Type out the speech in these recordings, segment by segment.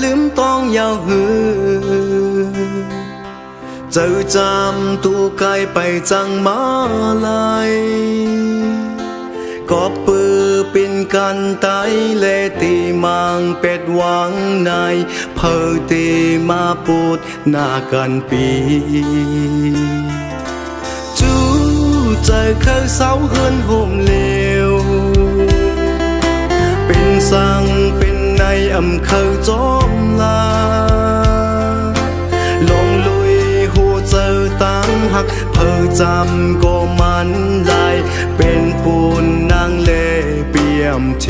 ลืมต้องยาวหือเจอจำตูไกลไปจังมาลายก็ปือเป็นกันไตเลตีมังเป็ดหวังในเพอตีมาปูดหน้ากันปีจูเจอเคยเสาเฮือนห่มเลวเป็นสังเป็นในอำเคยจอมลาลงลุยหูเจอตั้งหักเพอจำก็มันลายเป็นปูนนางเล่เปี่ยมเท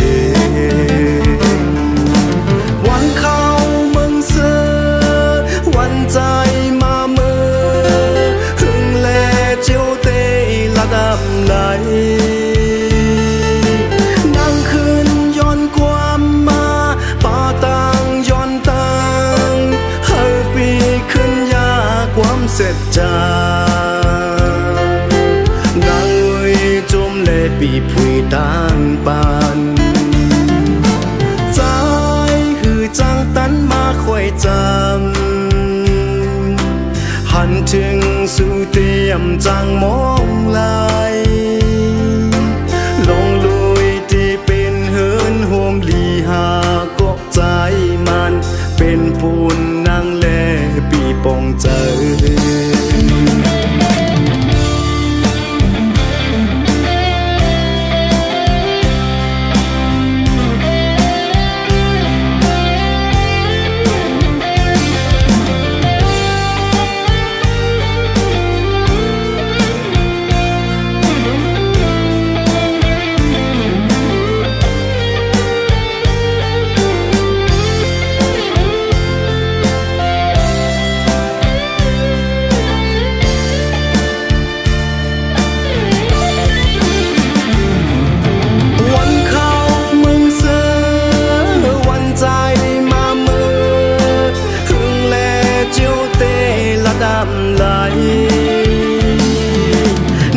วันเข้าเมืองเสือวันใจมาเมื่อหึงแลเจียวเตละดำไหลนั่งคืนย้อนความมาป่าตังย้อนตังเฮาปีขึ้นยาความเสร็จจานางเอ้ยจมเล่ปีผุยต่างปานใจคือจังตันมาคอยจำหันถึงสู่เตรียมจังมองลายลงลุยที่เป็นเหินโฮมลีหากกใจมันเป็นปูนนางแลปีปองเจอ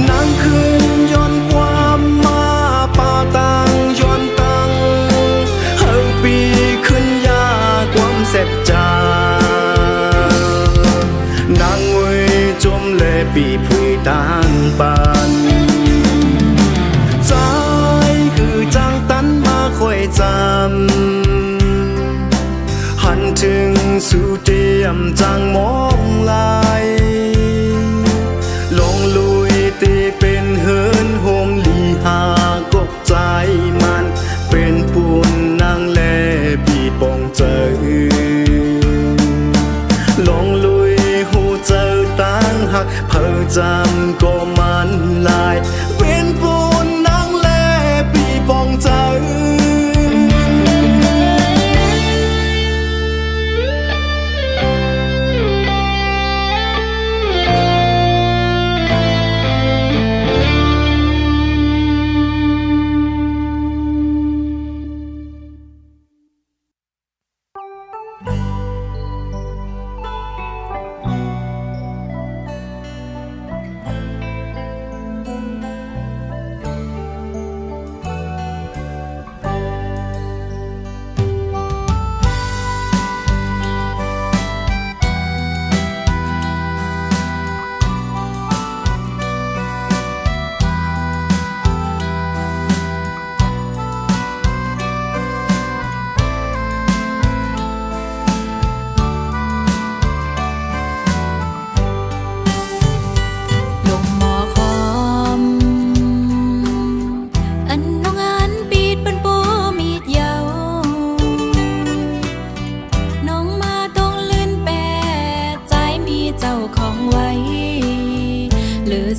นั่งคืนย้อนความมาป่าตังย้อนตังเฮาปีขึ้นยาความเสร็จจานางเว้ยจมเล่ปีผุยต่างปานใจคือจังตันมาคอยจำหันถึงสู่เตรียมจังมองลายลงลุยตีเป็นเหินโฮมลีหากกใจมันเป็นปูนนางแลปีปองเจอลงลุยหูเจอตั้งหักเพอจำก็มันลายเป็นปูนนางแลปีปองเจอ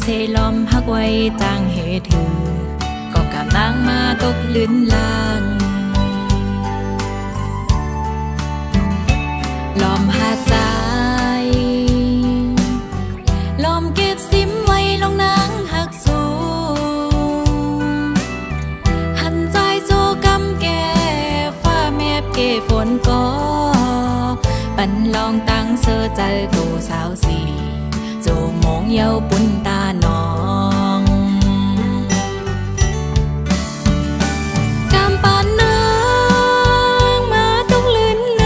เซลอมพักไว้จางเหตุถือก็กำลังมาตกลื่นลางลอมหาใจลอมเก็บซิมไว้ลงนางหักสูหันใจโจกำแก่ฟ้าแมบเกฝนก็ปันลองตั้งเสื้อใจกูสาวสีโจมองเยาปุ่นตาน้องกำปานนางมาต้องลื่นใน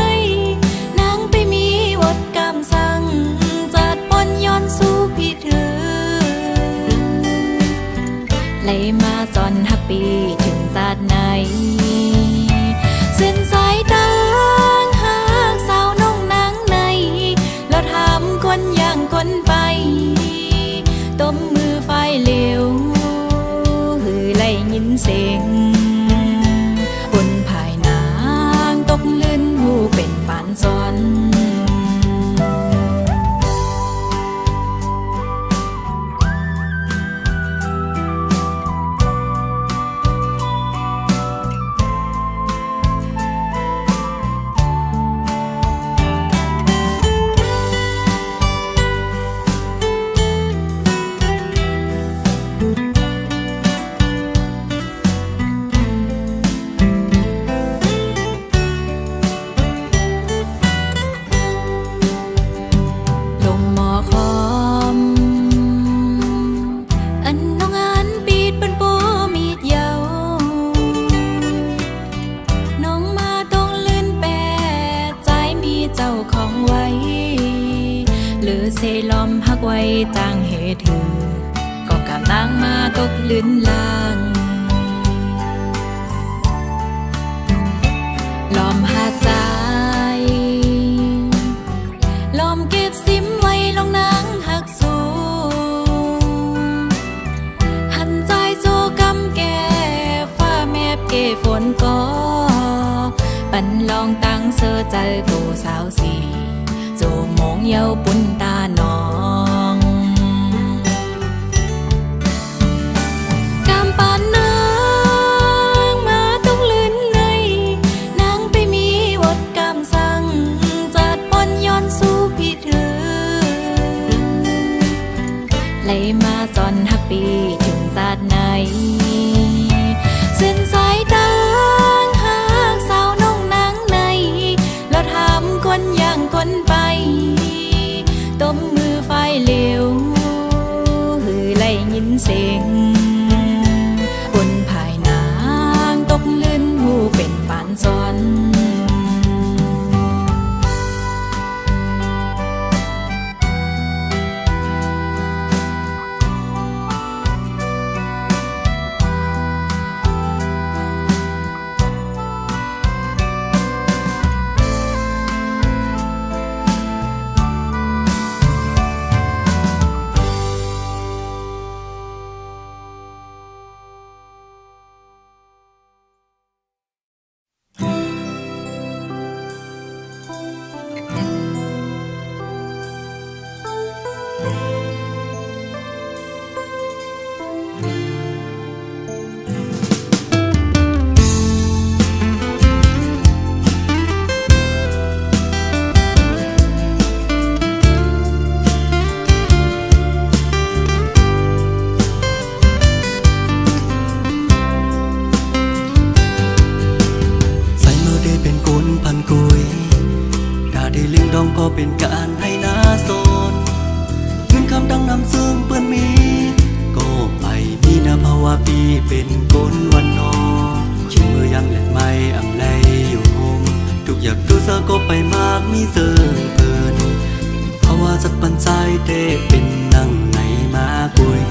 จางเหตุเธอก็กำลังมาตกลื่นลางลอมหาใจลอมเก็บซิมไว้ลงนางหักสูหันใจโจกำแก่ฟ้าแมบเกฝนก็ปันลองตั้งเสื้อใจโตสาวสีโจมองเยาปุ่นตาน้องกำปานนางมาต้องลื่นในนางไปมีวดกำสั่งจัดปนย้อนสู้พี่เธอไหลมาจอนหักปีถึงศาสตร์ไหนเส้นสายตางหากสาวน้องนางในแล้วถามคนอย่างคนไปต้มมือไฟเหลวหือไล่ยินเสียงบนภายนางตกลื่นหูเป็นปานซ้อนก็เป็นการให้นาโซนเงินคำดังนำซึ่งเปื้อนมีก็ไปมีนาภาวะปีเป็นกลวันนอชิมมือยังแหลกไม้อำไลอยู่โฮมทุกอย่างดูเซอก็ไปมากมีเซิงเปินภาวะสัตว์ปันใจเตเป็นนั่งในมากุย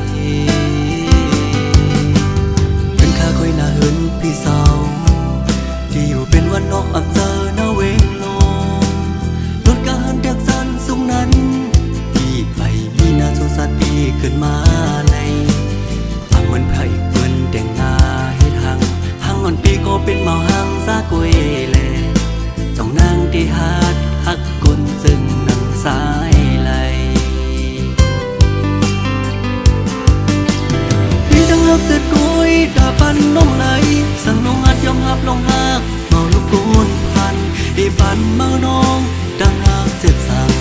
เป็นข้าคอยนาเหินพี่สาวที่อยู่เป็นวันนอกอำเจอนาเวงการเด็กสันสูงนั้นพี่ไปมีนาโซสัตปีขึ้นมาในทำเหมือนไผ่เปิ้นแต่งงาให้ทางอ่อนปีก็เป็นเมาหังซากุยแลจ้องนางที่ฮัดฮักกุนซึ่งนังสายไหลพี่ดังฮักเสร็จกุยดาปันน้องไหลสั่งน้องฮัดยอมฮับลองฮักเมาลูกกุนพันอีปันเมาน้องดังฮักเสร็จสั่ง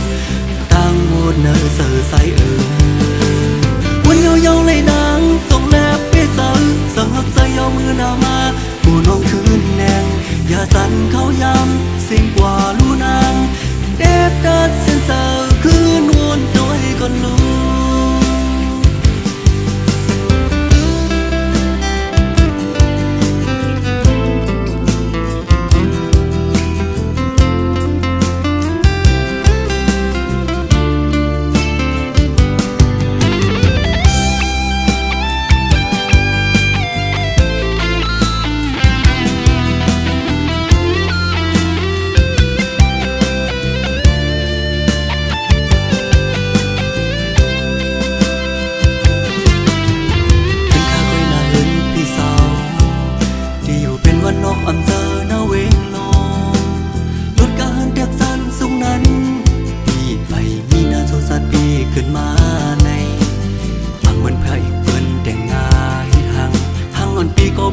ตั้งหมดเนื้อเสือใสวันเยาเลยนางส่งแนบไปสั่งฮักใส่ยามือหน้ามาผู้น้องคืนแนงอย่าสั่นเขาย้ำสิ่งกว่าลู่นางเด็ดดัดเส้นเสือคืนวนโดยก่อนลู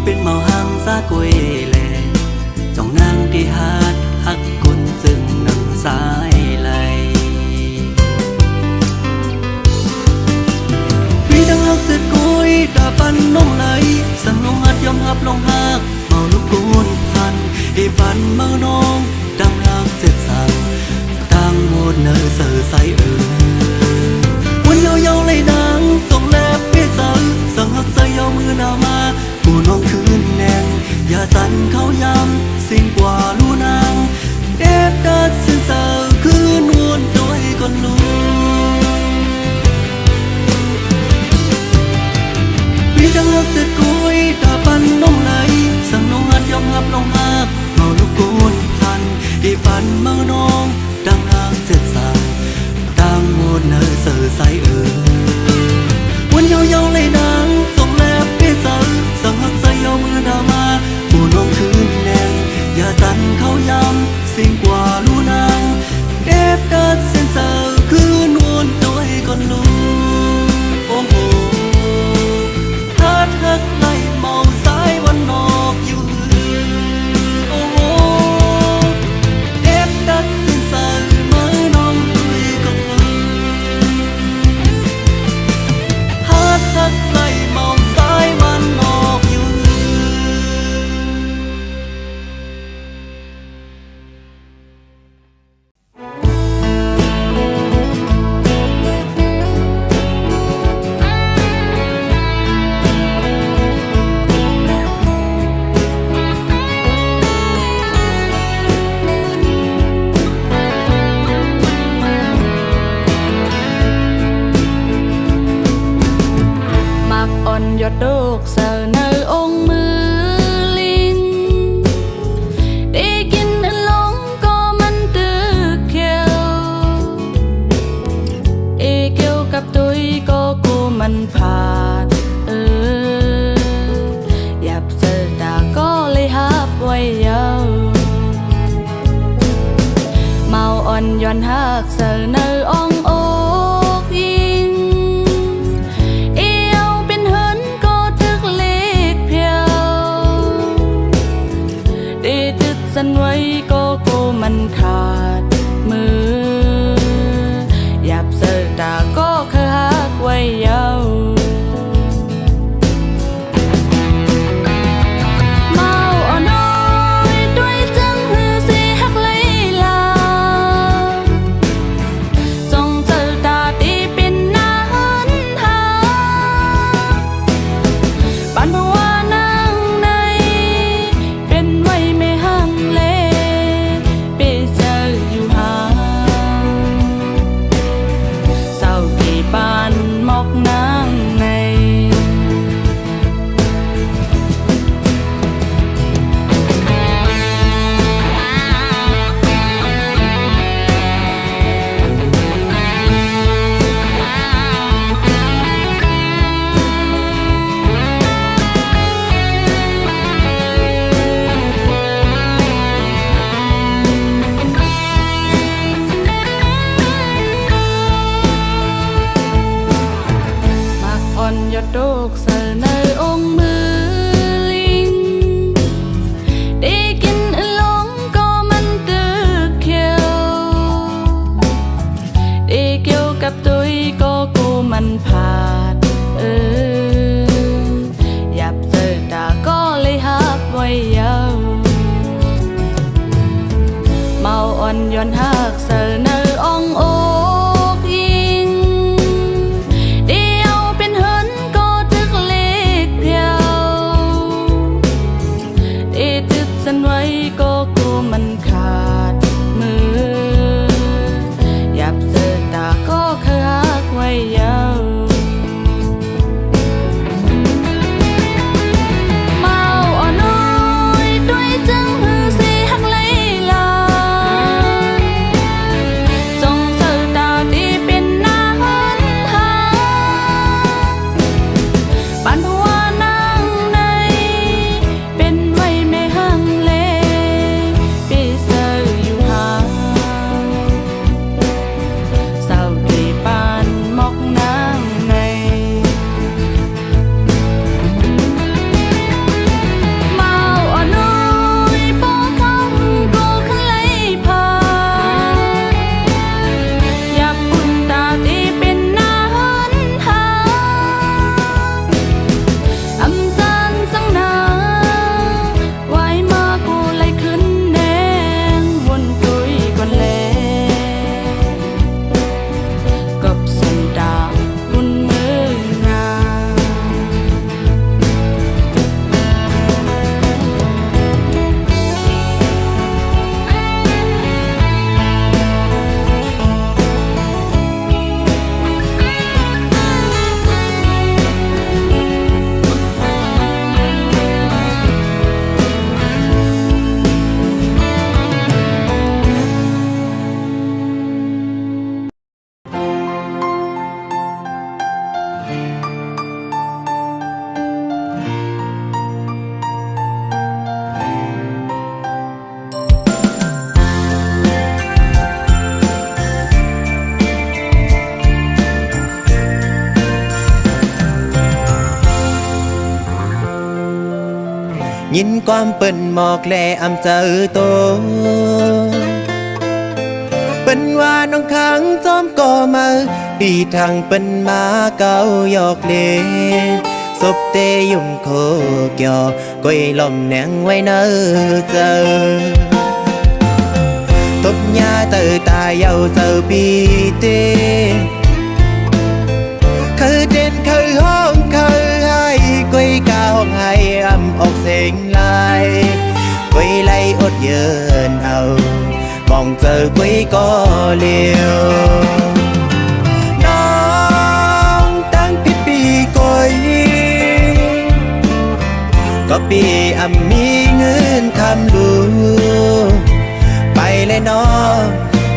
เป็นเมาหังซากุยแลจ้องนางที่ฮัดฮักกุนซึ่งนังสายไหลพี่ดังฮักเสร็จกุยดาปันน้องไหลสั่งน้องฮัดยอมฮับลองฮักเมาลูกกุนพันอีปันเมาน้องดังฮักเสร็จสั่งตั้งหมดเนื้อเสือใสวันเยาเลยนางส่งแลบไปสั่งฮักใส่ยามือหน้ามาผู้น้องคืนแนงอย่าสั่นเขาย้ำสิ่งกว่าลู่นางเด็ดดัดเส้นเสือคืนวนโดยก่อนลู อกเสร็จกุยตาปันน้องไหลสั่งน้องหัดยอมรับน้องหักเมาลูกโกนพันอีปันเมาน้องดังหางเสร็จสั่งตั้งหมดเนอเสือใสวันเยาๆเลยนางส่งแลบเปเสือสั่งหักใส่เอามือดามาผู้น้องคืนแดงอย่าสั่นเขาย้ำสิ่งกว่าลูนางเด็บดัดเส้นเสือคืนวนตัวให้ก่อนลูกโอ้โหฮักไล่เมาสายวันนอกอยู่โอ้โหเด็บดัดเส้นเสือมือน้องด้วยก่อนลูกฮักไล่เมาสายวันนอกอยู่ ยอดดอกเสาในองค์มือลิงได้กินอันหลงก็มันตึกเขียวเกี่ยวกับตุยก็กูมันผ่านหยับเสดาก็เลยฮับไว้ยาวเมาอ่อนย้อนหักเสาในองค์สันไว้ก็กูมันขาดมือหยับเสดาก็เคยหักไว้ยาวเมาอ่อนน้อยด้วยจังหือสิหักเลยลาส่งเสดาตีเป็นนานหาบ้านเพราะว่ายอดดอกเสาในองค์มือลิงได้กินอันหลงก็มันตึกเขียวเกี่ยวกับตุยก็กูมันผ่านหยับเสดาก็เลยฮับไว้ยาวเมาอ่อนย้อนหักเสาในองค์ ยินความเปิ้นหมอกแลอำเจอโตเปิ้นว่าน้องขังจอมก่อมาปีทางเปิ้นมาเก่าหยอกเล่ศพเตยุ่มโคกยอก้อยลมแหนงไว้เนอเจอตบยาเตอตาเยาเจอปีเตคือเด่นคือห้องคือให้ก้อยกาห้องให้อำออกเสียงลายก้อยไล่อดเยินเอามองเจอก้อยก็เลี้ยวน้องตั้งผิดปีก้อยก็ปีอำมีเงินคำลูไปเลยน้อง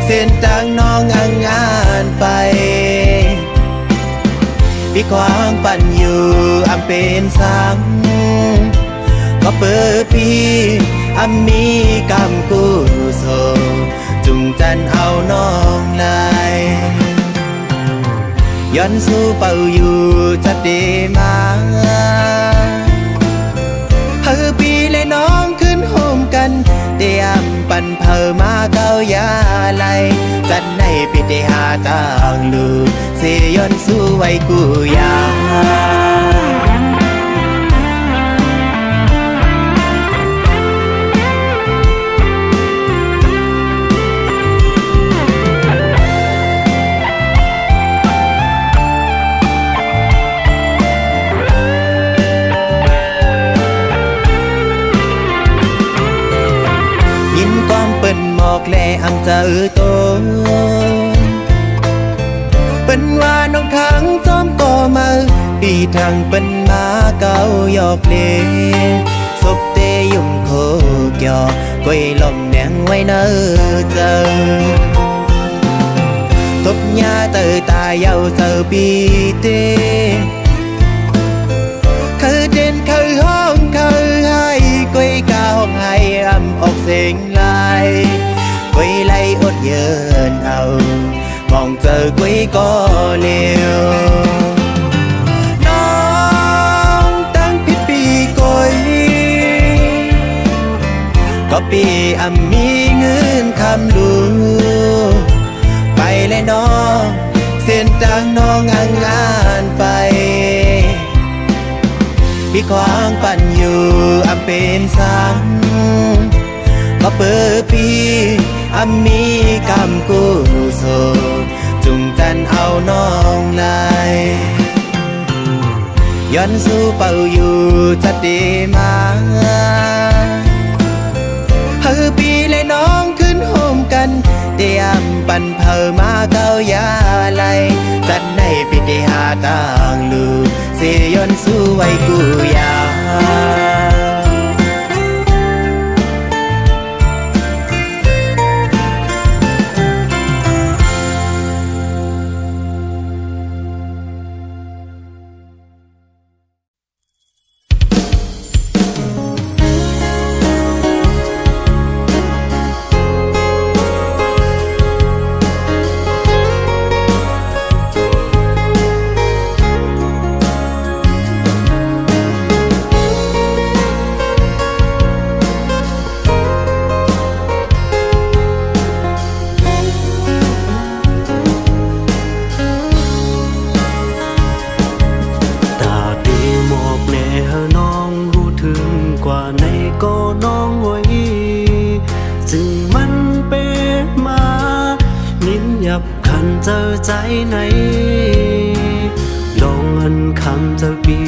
เส้นทางน้องงานไปพี่ควางปั่นอยู่อำเป็นสังก็เปิดพี่อำมีกำกู้โซจุงจันเอาน้องลายย้อนสู้เป่าอยู่จะดีมาเฮอปีและน้องขึ้นโฮมกันเตียมปั่นเพอมาเก้ายาไหลจัดในพิธีหาต่างลูเสียย้อนสู้ไว้กูยายินความเปิ้นหมอกแลอำเจอโตเปิ้นว่าน้องขังจอมก่อมาปีทางเปิ้นมาเก่าหยอกเล่ศพเตยุ่มโคกยอก้อยลมแหนงไว้เนอเจอทบยาเตอตาเยาเจอปีเตคือเด่นคือห้องคือให้ก้อยกาห้องให้อำออกเสียงลายก้อยไล่อดเยินเอามองเจอก้อยก็เลี้ยวน้องตั้งผิดปีก้อยก็ปีอำมีเงินคำลูไปเลยน้องเส้นทางน้องงานไปพี่ควางปั่นอยู่อำเป็นสังก็เปิดพี่อำมีกำกู้โซจุงจันเอาน้องลายย้อนสู้เป่าอยู่จะดีมาเฮอปีและน้องขึ้นโฮมกันเตียมปั่นเพอมาเก้ายาไหลจัดในพิธีหาต่างลูเสียย้อนสู้ไว้กูยาเจอใจไหนลองอันคำเจอปี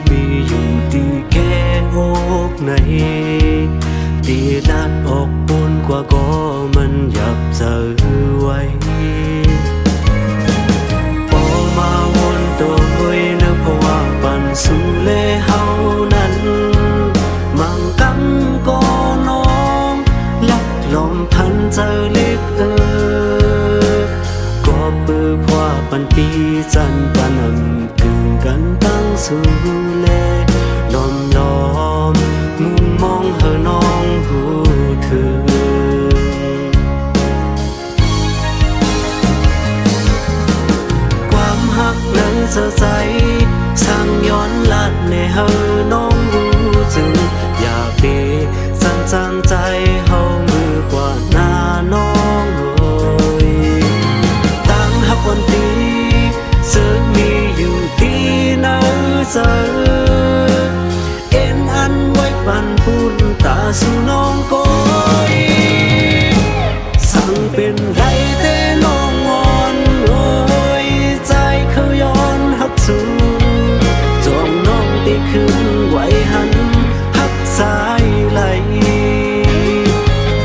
มีอยู่ดีแก่อกไหนตีนัดออกบนกว่าก็มันหยับเจอไว้พอมาวนตัวไว้นะเพราะว่าปันสู่เลเฮานั้นมังกังก็น้องลักลมพันเจอเล็กปือพว่าปันปีจันปานำกึ่งก สู่แลล้อมล้อมมุมมองเฮอน้องหูถึงความหักนั้นเสียใจสร้างย้อนลัดในเฮอน้องรู้จึงอย่าเปสั่นจางใจเฮามือกว่าหน้าน้องโอยตั้งหักวันตีซึ่งมีอยู่ที่ไหนเจอเอ็นอันไว้ปันปุ่นตาสู่น้องก้อยสั่งเป็นไรแต่น้องงอนโอยใจเขาย้อนหักสู่จองน้องได้คืนไว้หันหักสายไหล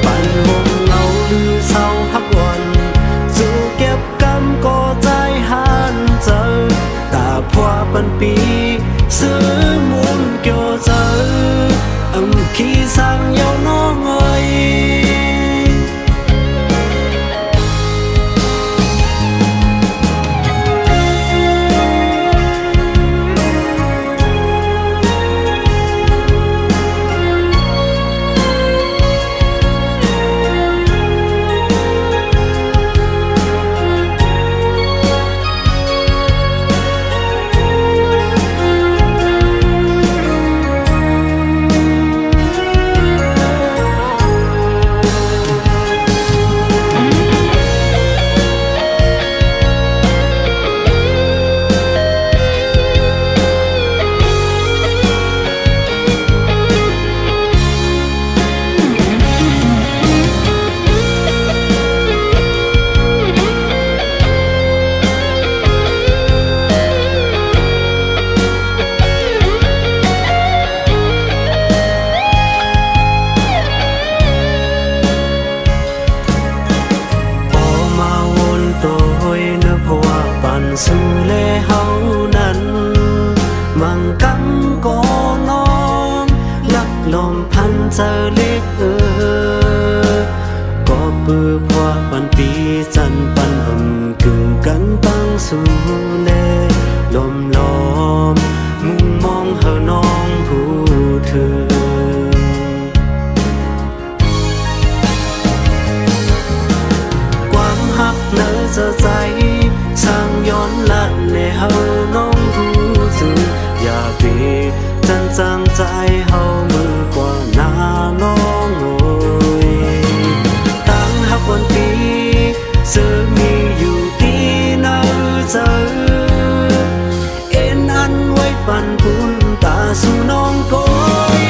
ปั่นวงเงาหรือเศร้าหักวันสู่เก็บกำก็ใจหันเจอตาพวาปันปีซื้อมุนเกี่ยวเจอขี้สั่งยาวน้องเอ้ยสู่แลเฮานั้นมังกังก็น้องลักลมพันเจอเล็กก็ปือพวาปันปีจันปันกึ่งกันตั้งสู่แลลมล้อมมุมมองเฮาน้องผู้ถึงความหักเนื้อเจอใจสร้างย้อนลัดในเฮาน้องรู้สึกอย่าเปจันจางใจเฮามือกว่าหน้าน้องโอยตั้งหักวันปีซึ่งมีอยู่ที่ไหนเจอเอ็นอันไว้ปันปุ่นตาสู่น้องก้อย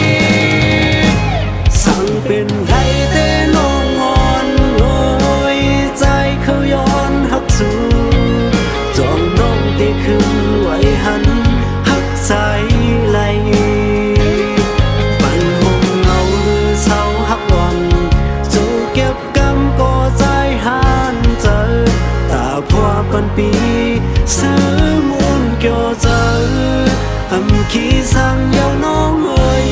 สั่งเป็นไรแต่น้องงอนโอยใจเขาย้อนหักสู่ขึ้นไว้หันหักใจไหลปั่นหงเงาหรือเศร้าหักวันสู่เก็บกำก็ใจหันเจอตาพวาปันปีซื้อมุนเกี่ยวเจอขี้สั่งยาวน้องเอ้ย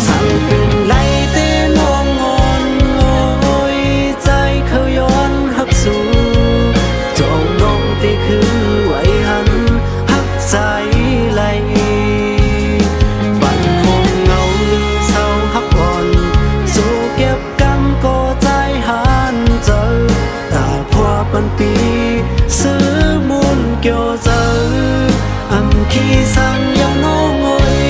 สั่งเป็นไรแต่น้องงอนโอยใจเขาย้อนหักสู่จองน้องได้คืนไว้หันหักใจไหลปั่นหงเงาหรือเศร้าหักอ่อนสู่เก็บกำก็ใจหันเจอตาพวาปันปีซื้อมุนเกี่ยวเจอขี้สั่งยาวน้องเอ้ย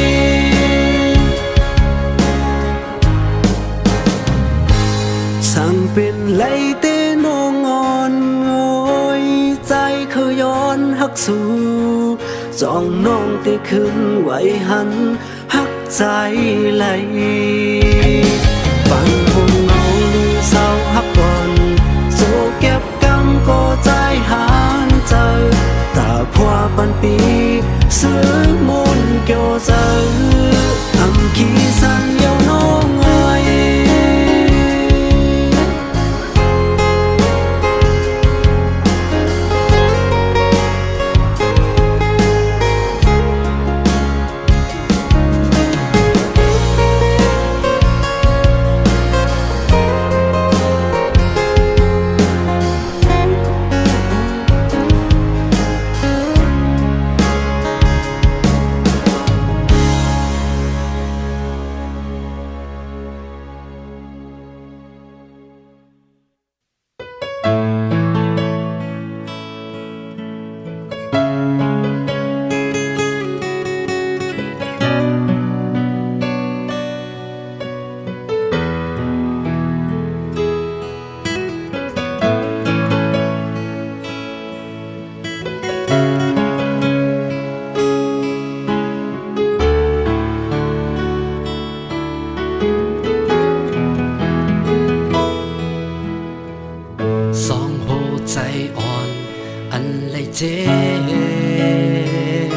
สั่งเป็นไรแต่น้องงอนโอยใจเขาย้อนหักสู่จองน้องได้คืนไว้หันหักใจไหลปั่นหงเงาหรือเศร้าหักก่อนสู่เก็บกำก็ใจหันเจอตาพวาปันปีซื้อมุนเกี่ยวเจอขี้สั่งยาวน้องเอ้ย ใจอ่อนอันเลยเจ็บ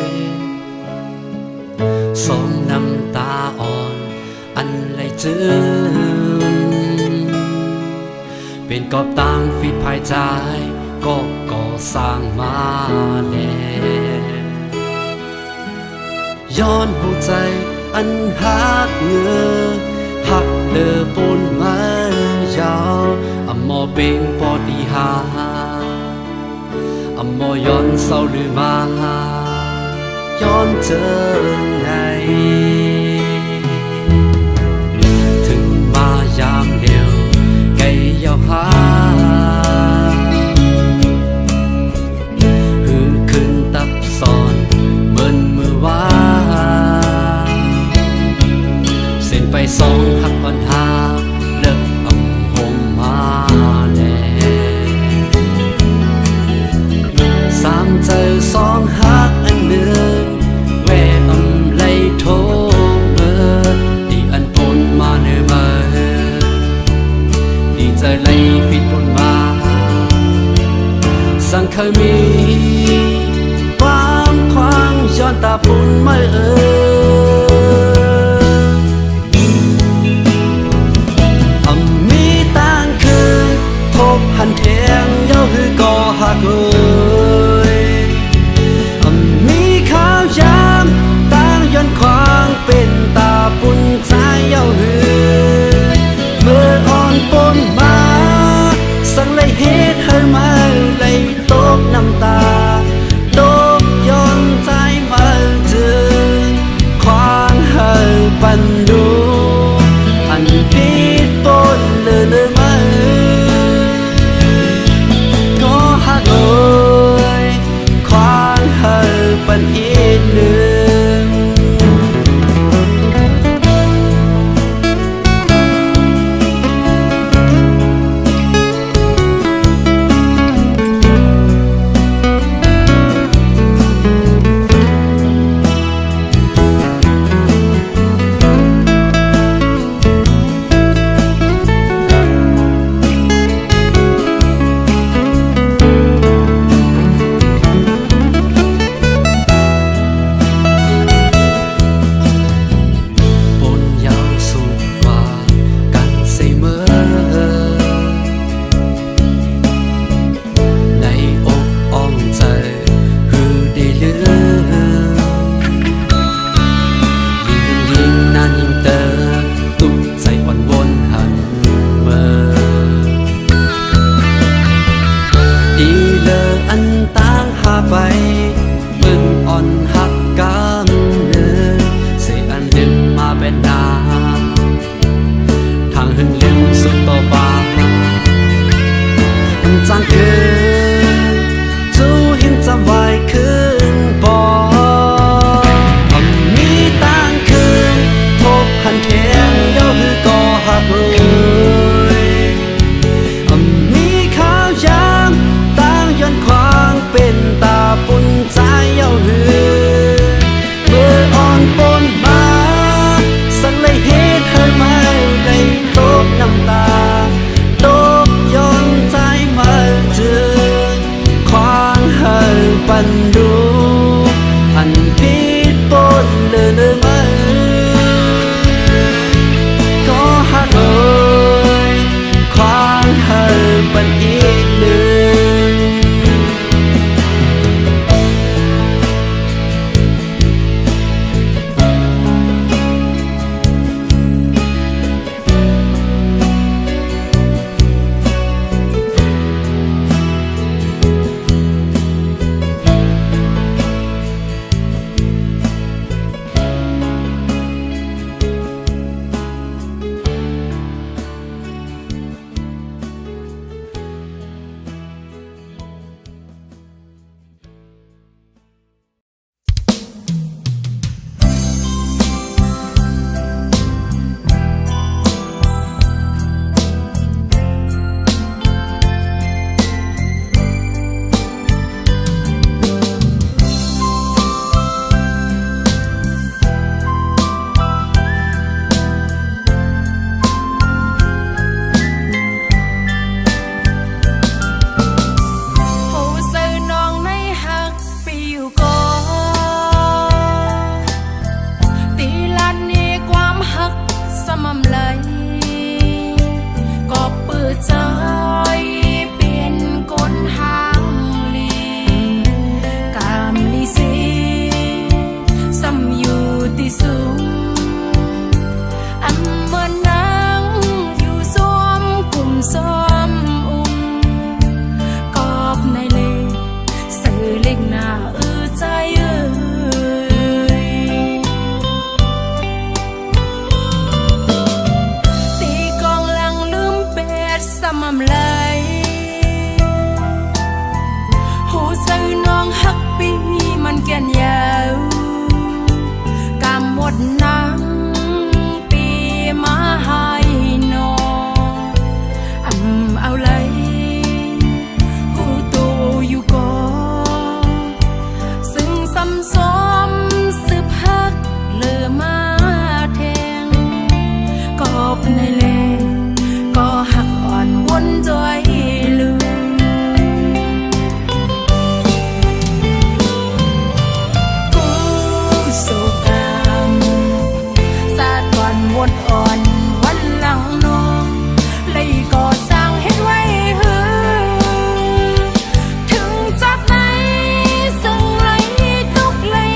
สองน้ำตาอ่อนอันเลยจืนเป็นกอบต่างฟิดภายใจก็ก่อสร้างมาแล้วย้อนหัวใจอันหักเงือหักเดือปนมายาวอำมอเป็นปอดีหาอำมอย้อนเศร้าหรือมาย้อนเจอไงถึงมายามเดียวไกลยาวหาหือขึ้นตับซอนเหมือนมือวาเส้นไปสองหักอ่อนหาเลิกอำหงมาแน่สามเจอสองหักอันหนึ่งแวะอำไลโทเมื่อที่อันปนมาเนื้อมาดีใจไล่ฟิดปนมาสังเคยมีความควางย้อนตาปุ่นไม่มีต่างคือทบหันแทงเย้าคือก่อหักมีข้าวยามต่างย้อนควางเป็นตาปุ่นใจเย้าหือเมื่ออ่อนปนมาสั่งเลยเหตุให้มาเลยตกน้ำตาตกย้อนใจมาจึงควางให้ปันดูอันผิดปนเลยมาก็หักเลยควางให้ปันอีกหนึ่งไปมึงอ่อนหักกำเนิดเสียอันดึงมาเป็นนาทางหึงลืมสุดต่อบ้ามันจางเกินจูหินจำไว้คืนปอมีต่างคืนทบหันแทงเย้าคือก่อหักมีข้าวยามต่างย้อนควางเป็นตาปุ่นใจเย้าหือเมื่ออ่อนปนมาสั่งเลยเหตุให้มาได้ตกน้ำตาตกย้อนใจมาจึงควางให้ปันดูอันผิดปนเลยมาก็หักเลยควางให้ปันอีกหนึ่ง นยาวกำหมดนังปีมาให้นอเอาเลยหูตูอยู่ก่อซึ่งซ้ำซ้อมสืบฮักเลือมาแทงก็ในเลก็หักอ่อนวนจอยลืมกูสุกามสาดก่อนวนอ่อนวันหลังน้องเลยก่อสร้างเฮ็ดไว้หือถึงจากไหนซึ่งไหลตุกเลย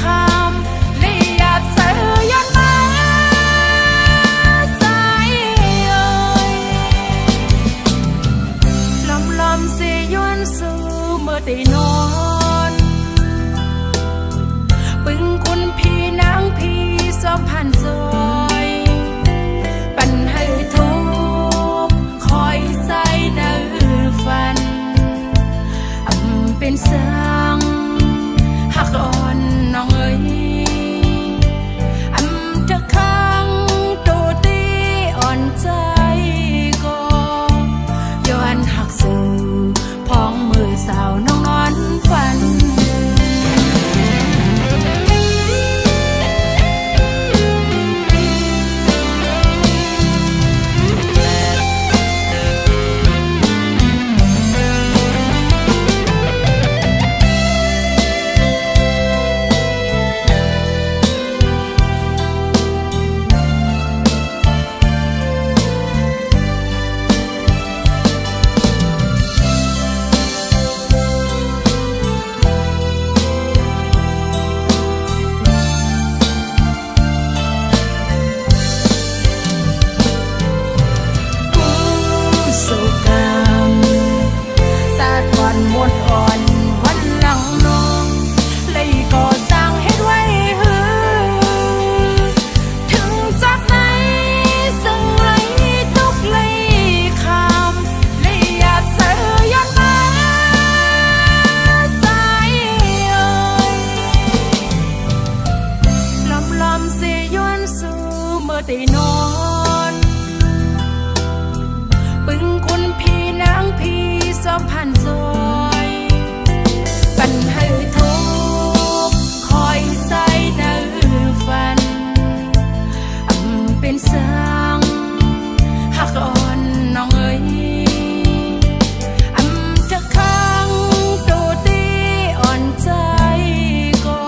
คำเลยหยาบเสือยันมาใจเอ่ยลอมเสียย้อนสู่เมื่อได้นอนปึงคุณพี่นางพี่สองพันซอยปันให้ทุกคอยใจเนื้อฟันเป็นเสียงหักอ่อนน้องเอ๋ยจะข้างตัวตีอ่อนใจก็ย้อนหักสู่พองมือสาวน้องนอนฝันสุกามสาดก่อนหมดอ่อนวันหลังน้องเลยก่อสร้างเฮ็ดไว้หือถึงจากไหนซึ่งไหลตุกเลยคำเลยหยาบเสือยันมาใจเอ่ยลอมเสียย้อนสู่เมื่อได้นอนปึงคุณพี่นางพี่สองพันซอยปันให้ทุกคอยใจเนื้อฟันเป็นเสียงหักอ่อนน้องเอ๋ยจะข้างตัวตีอ่อนใจก็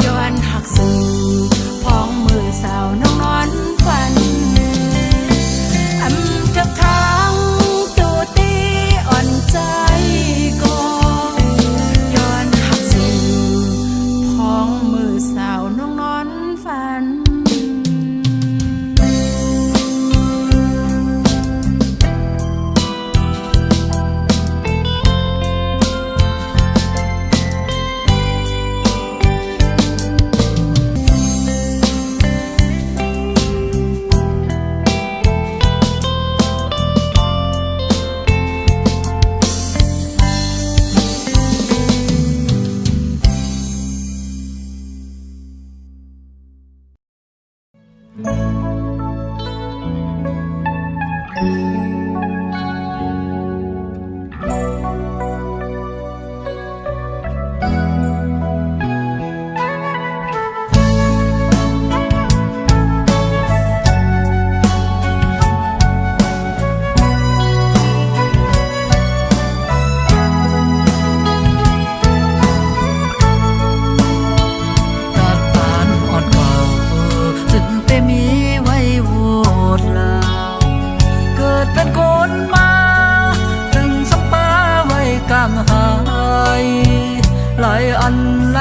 ย้อนหักสู่พองมือสาวน้องนอนฝันจะข้างตัวตีอ่อนใจก็ย้อนหักสู่พองมือสาวน้องนอนฝัน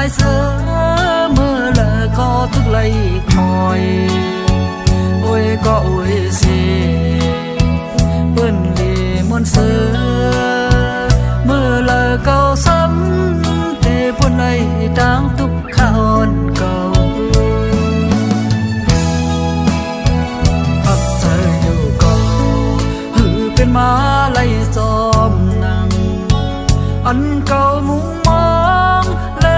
lại sớm mưa lỡ có thức lấy khói ôi có ôi gì bươn lì muôn xưa mưa lỡ câu sấm để buồn này đang túc khôn cầu hấp trờiอยู่ก่อหือเป็นมาไล่จอมนังอันเก่ามุงมองและ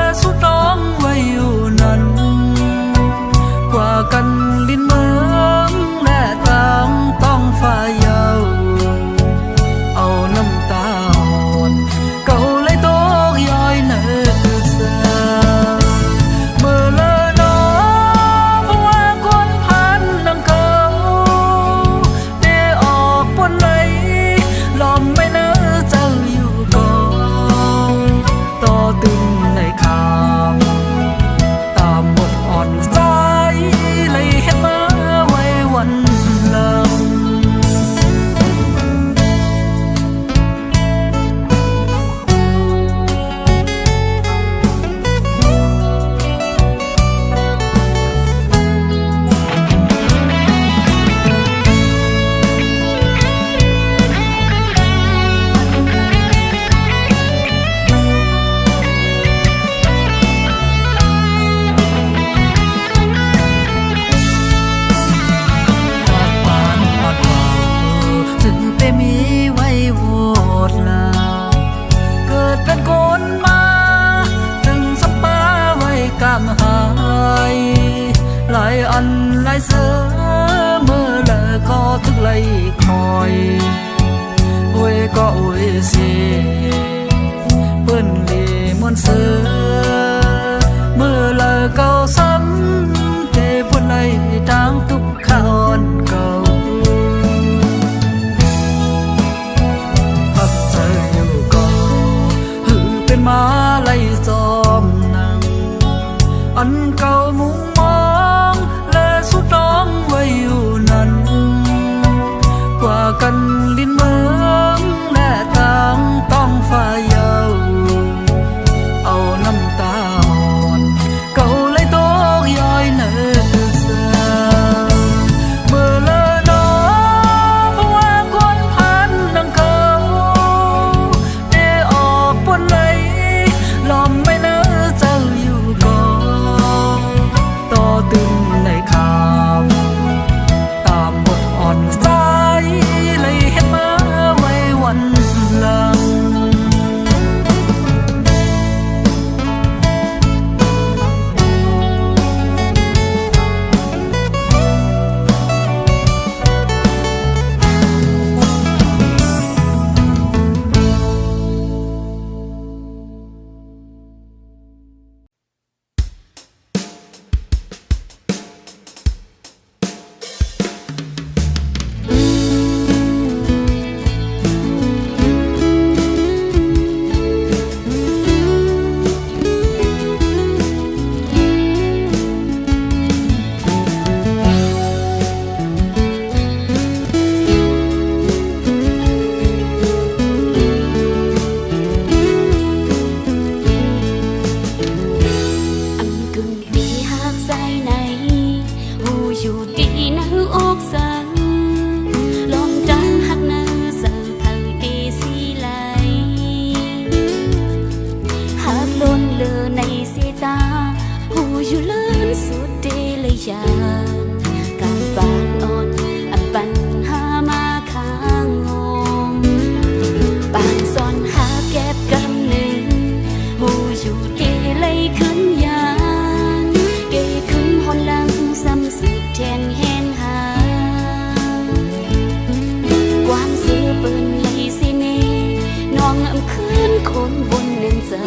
อำคืนคนวนเน้นเจอ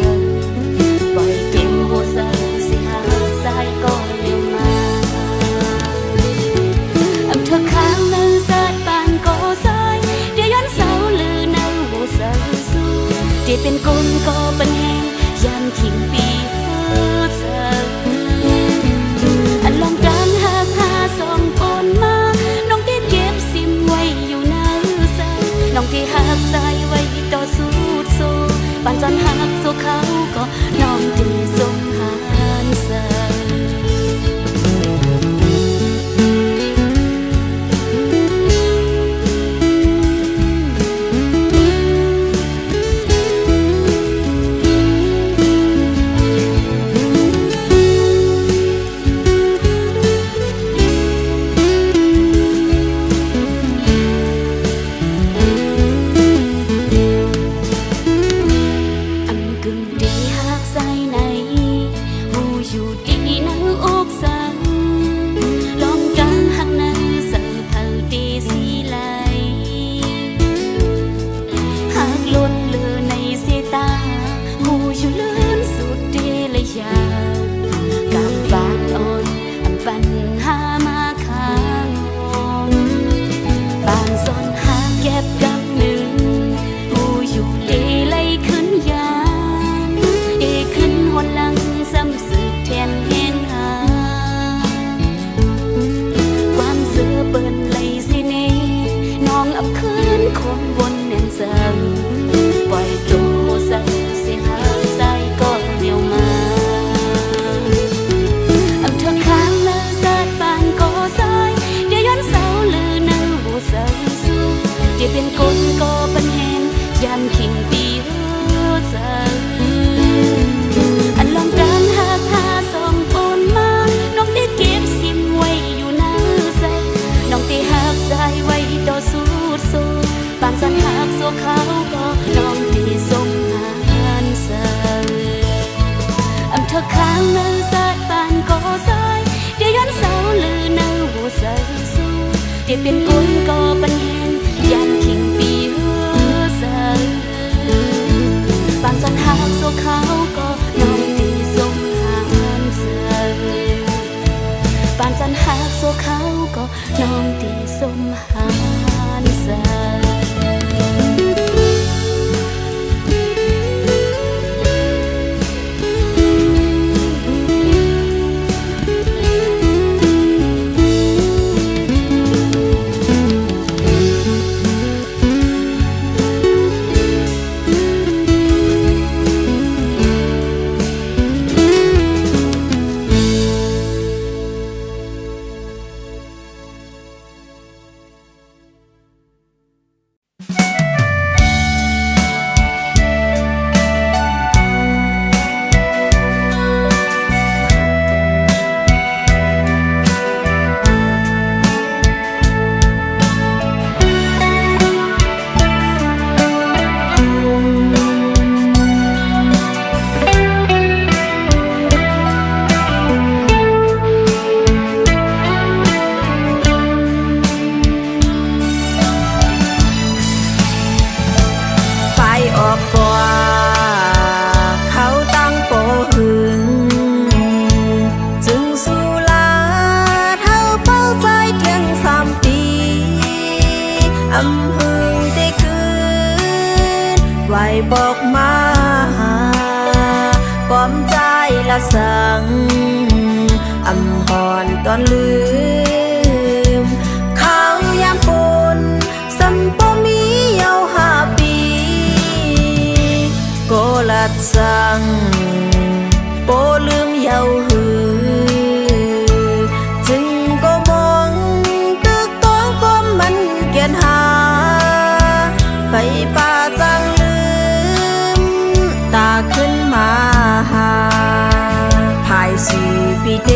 ปล่อยตัวโหเซอสิหาสายก็เลี้ยวมาอำเธอค้างนั้นสาดปานก็สายเดี๋ยวย้อนเสาลือนั่งโหเซอสู้เดี๋ยวเป็นคนก็เป็นแหงยามขิงปีเฮอเซออันลองการหาพาส่งปนมาน้องที่เก็บซิมไว้อยู่ในเซอน้องที่หักสายไว้ต่อสู้โซปานจันหักโซเขาก็น้องที่ทรงหานเซอเป็นคนก็เป็นแหงยามขิงปีเฮอเซออันลองการหาพาส่งปนมาน้องได้เก็บซิมไว้อยู่ในใจน้องที่หักสายไว้ต่อสู้โซปานสันหักโซเขาก็น้องที่ทรงหานเซออำเธอค้างนั้นสาดปานก็สายเดี๋ยวย้อนเสาลือนั่งหัวเซอสู้เดี๋ยวเป็นคนก็เป็นแหงยามขิงปีเฮอเซอปานจันหักโซเขาก็น้องที่ทรงหานเซอปานจันหักโซเขาก็น้องที่ทรงหานเซอบอกมาก้อมใจละสังอำหอนตอนลืมข้าวยามปนสัมปมีเยา5 ปีโกลัดสังโปลืมเยาหือจึงก็มองตึกต้องก้มมันเกียนหาไปป่าจังตาขึ้นมาหาภาย4 ปีเด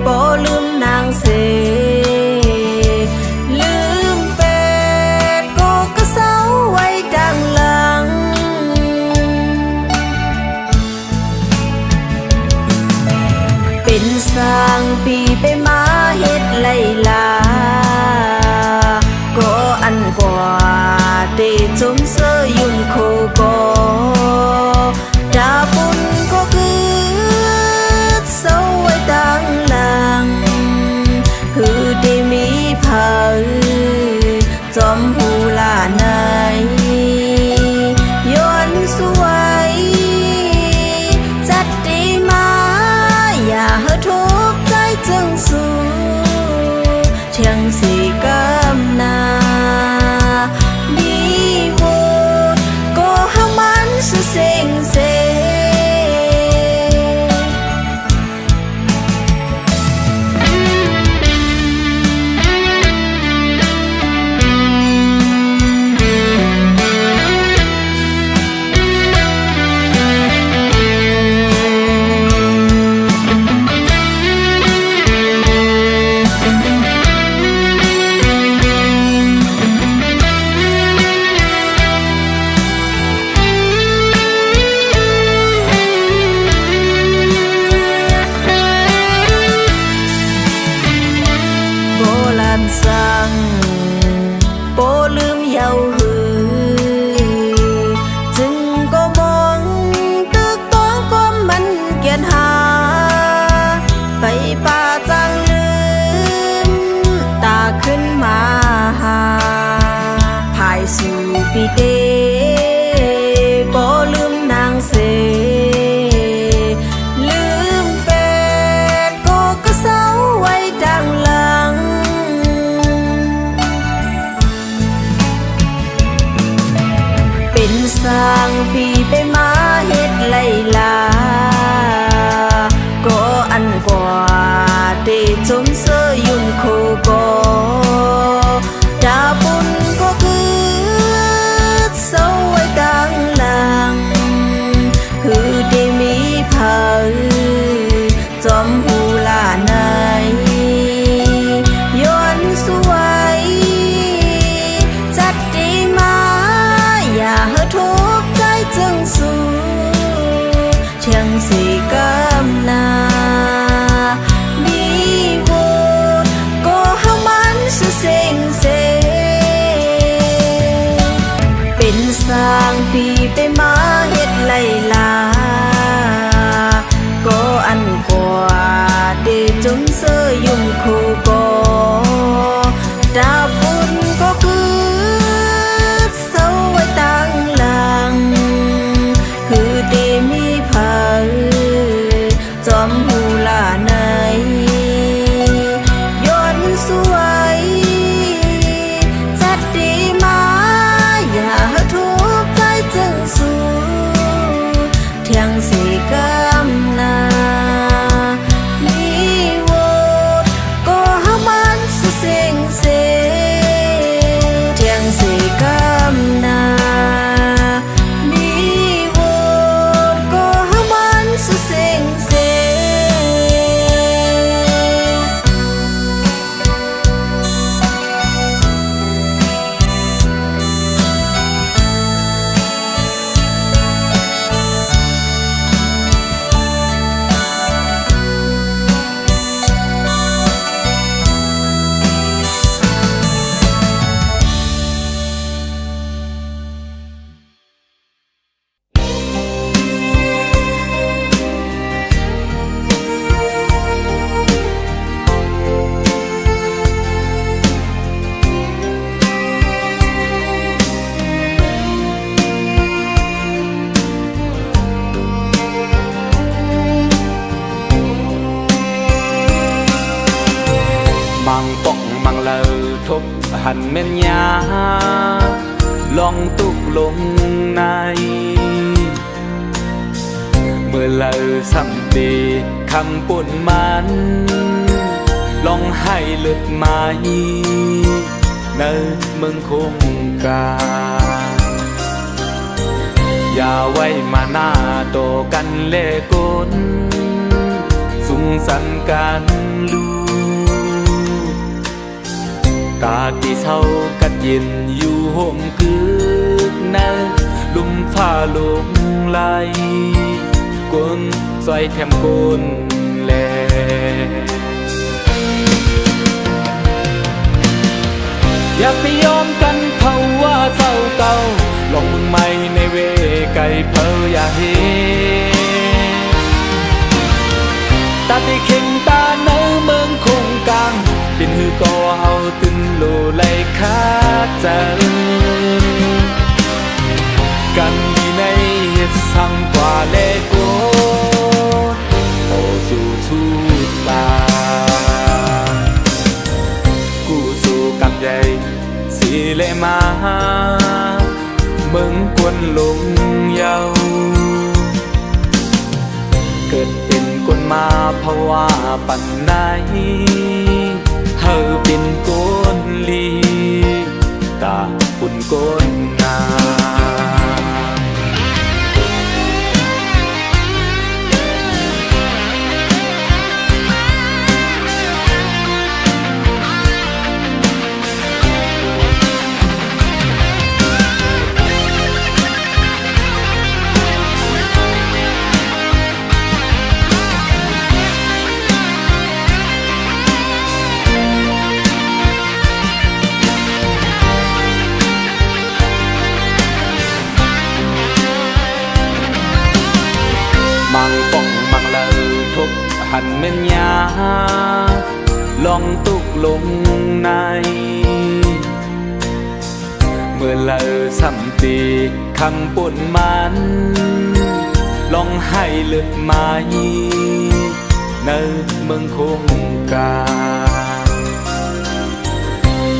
บ่ลืมนางเสลืมเป็ดก็กระเซาไว้ดังหลังเป็นสร้างปีไปมาเฮ็ดไล่ลาก็อันกว่าเตจมเสยอยู่ สร้างพี่ไปมาเฮ็ดไล่ลาก็อันกว่าได้จมเสื้อยุ่งคู่ก็ดาบุญก็คือเศร้าไว้กลางหลังคือได้มีเผาจอมหูลาในย้อนสวยจัดดีมาอย่าให้ทุกข์ใจจึงสู้เชียงสีกำนามีโวดก็ให้มันสุเซ็งเซเป็นสร้างปีไปมาเฮ็ดไล่ลาก็อันกว่าได้จมเสื้อยุ่งคู่ก็ดาบุญก็คือเศร้าไว้ตั้งหลังคือได้มีเผาจอมหูลาในย้อนสวยจัดดีมาอย่าให้ทุกข์ใจจึงสู้เทียงสีกำนามีโวดก็ให้มันสุเซ็งเซเทียงสีกำนามีโวดก็ให้มันสุเซ็งเซ มังปองมังเลอทบหันเม่นยาลองตุกลงในเมื่อเลอสัมปีคำปุ่นมันลองให้เลือดไม้เนื้อมึงคงกาอย่าไว้มาหน้าโตกันเล่กุนสุงสันกันลูตาที่เศร้ากัดเย็นอยู่ห่มกึกนะลุมฟ้าลุมไหลก้นซอยแถมก้นแลอย่าไปยอมกันเขาว่าเศร้าเก่าลองมึงไม่ในเวไก่เพออย่าเฮตาที่เข่งตาเนื้อเมืองคงกลางเป็นหือก็เอาตึนโลไลคาจันกันดีในเฮ็ดสั่งกว่าเลโกโอสู่ชูตากูสู่กับใหญ่สีเลมาเมืองกวนลงเยาเกิดเป็นคนมาเพราะว่าปันไหนเฮาเป็นคนลีตาปุ่นคนนามังป่องมังเลอทบหันเม่นยาลองตุกลงในเมื่อเลอสัมปีคำปุ่นมันลองให้เลือดไม้เนื้อเมืองคงกา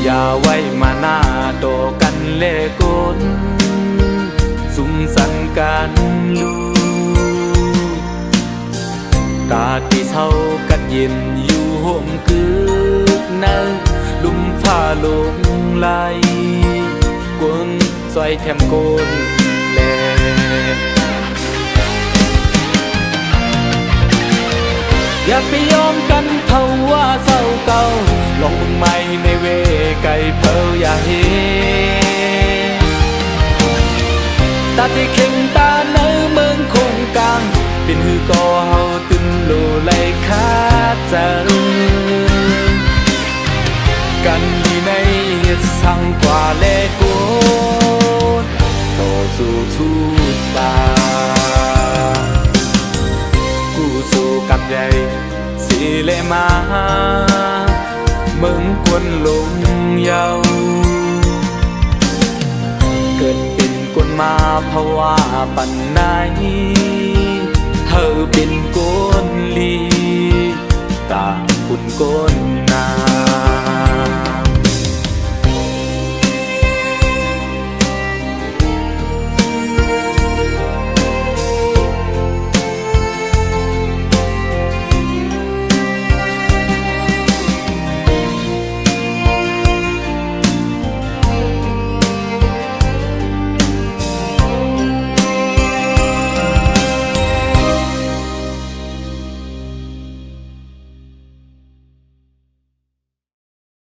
อย่าไว้มาหน้าโตกันเล่กุนสุง กันลูตาที่เศร้ากัดเย็นอยู่ห่มกึกนั้นลุมฟ้าลงไหลกวนซอยแถมโกนแลอย่าไปยอมกันเท่าว่าเศร้าเก่าลองมึงใหม่ในเวไก่เพออย่าเฮตาที่เข่งตาเนื้อเมืองคงกลางเป็นหือก็เฮาตึนโลไลคาจังกันอยู่ในเฮ็ดสังกว่าแลกดต่อสู้ทุกตากูสู้กับใหญ่สิเลมาเมืองกวนลงเยาเกิดเป็นคนมาภาวะปันไหนเธอเป็นคนลีตาคุณคนนา